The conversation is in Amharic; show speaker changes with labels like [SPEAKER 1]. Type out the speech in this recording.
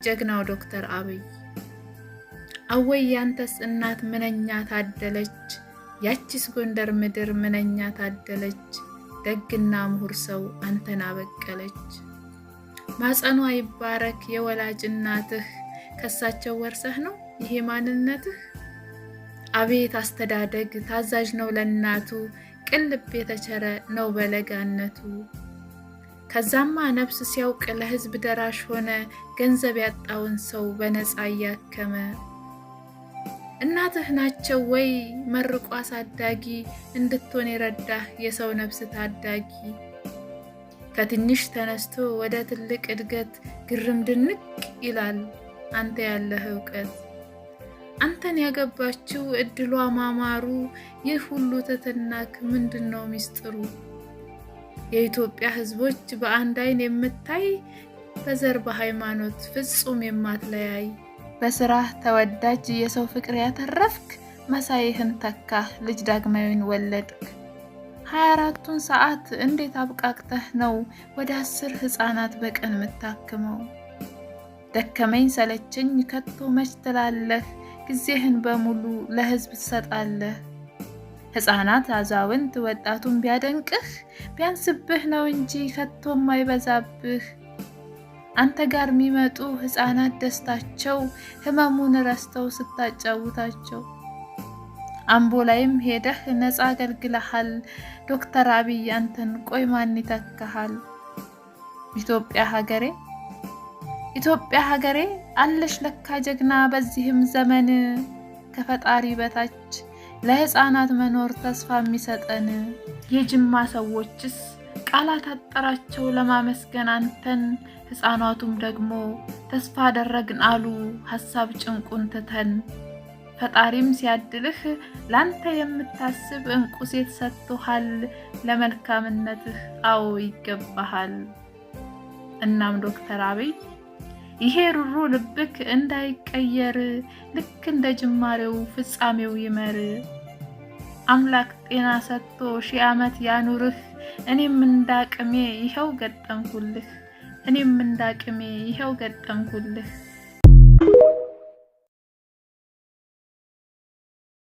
[SPEAKER 1] ጀግናው ዶክተር አብይ አወይ ያንተስ እናት ምንኛ ታደለች ያቺስ ጎንደር ምድር ምንኛ ታደለች ደግና ምሁር ሰው አንተን አበቀለች ማጸኗ ይባረክ የወላጅ እናትህ ከሳቸው ወርሰህ ነው ይሄ ማንነትህ አቤት አስተዳደግ ታዛዥ ነው ለናቱ ቅልብ የተቸረ ነው በለጋነቱ ከዛማ ነፍስ ሲያውቅ ለህዝብ ደራሽ ሆነ ገንዘብ ያጣውን ሰው በነፃ ያከመ እናትህ ናቸው ወይ መርቆ አሳዳጊ እንድትሆን የረዳህ የሰው ነፍስ ታዳጊ ከትንሽ ተነስቶ ወደ ትልቅ እድገት ግርም ድንቅ ይላል አንተ ያለህ ዕውቀት አንተን ያገባችው እድሏ ማማሩ ይህ ሁሉ ተተናክ ምንድነው ሚስጥሩ የኢትዮጵያ ህዝቦች በአንድ አይን የምታይ በዘር በሃይማኖት ፍጹም የማትለያይ በስራህ ተወዳጅ የሰው ፍቅር ያተረፍክ መሳይህን ተካህ ልጅ ዳግማዊን ወለድክ 24ቱን ሰዓት እንዴት አብቃቅተህ ነው ወደ 10 ህፃናት በቀን መታከመው ደከመኝ ሰለቸኝ ከቶ መች ትላለህ ጊዜህን በሙሉ ለህዝብ ትሰጣለህ ህፃናት አዛውንት ወጣቱን ቢያደንቅህ ቢያንስብህ ነው እንጂ ከቶም አይበዛብህ አንተ ጋር የሚመጡ ህፃናት ደስታቸው ህመሙን ረስተው ስታጫውታቸው አምቦ ላይም ሄደህ ነፃ አገልግለሃል ዶክተር አብይ አንተን ቆይ ማን ይተካሃል ኢትዮጵያ ሀገሬ አለሽ ለካ ጀግና በዚህም ዘመን ከፈጣሪ በታች ለህፃናት መኖር ተስፋ የሚሰጠን የጅማ ሰዎችስ ቃላት አጠራቸው ለማመስገን አንተን ህፃናቱም ደግሞ ተስፋ አደረግን አሉ ሐሳብ ጭንቁን ትተን ፈጣሪም ሲያድልህ ላንተ የምታስብ እንቁ ሴት ሰጥቶሃል ለመልካምነትህ አዎ ይገባሃል እናም ዶክተር አብይ ይሄ ሩሩ ልብክ እንዳይቀየር ልክ እንደ ጅማሬው ፍጻሜው ይመር አምላክ ጤና ሰጥቶ ሺህ ዓመት ያኑርህ እኔም እንዳቅሜ ይሄው ገጠምኩልህ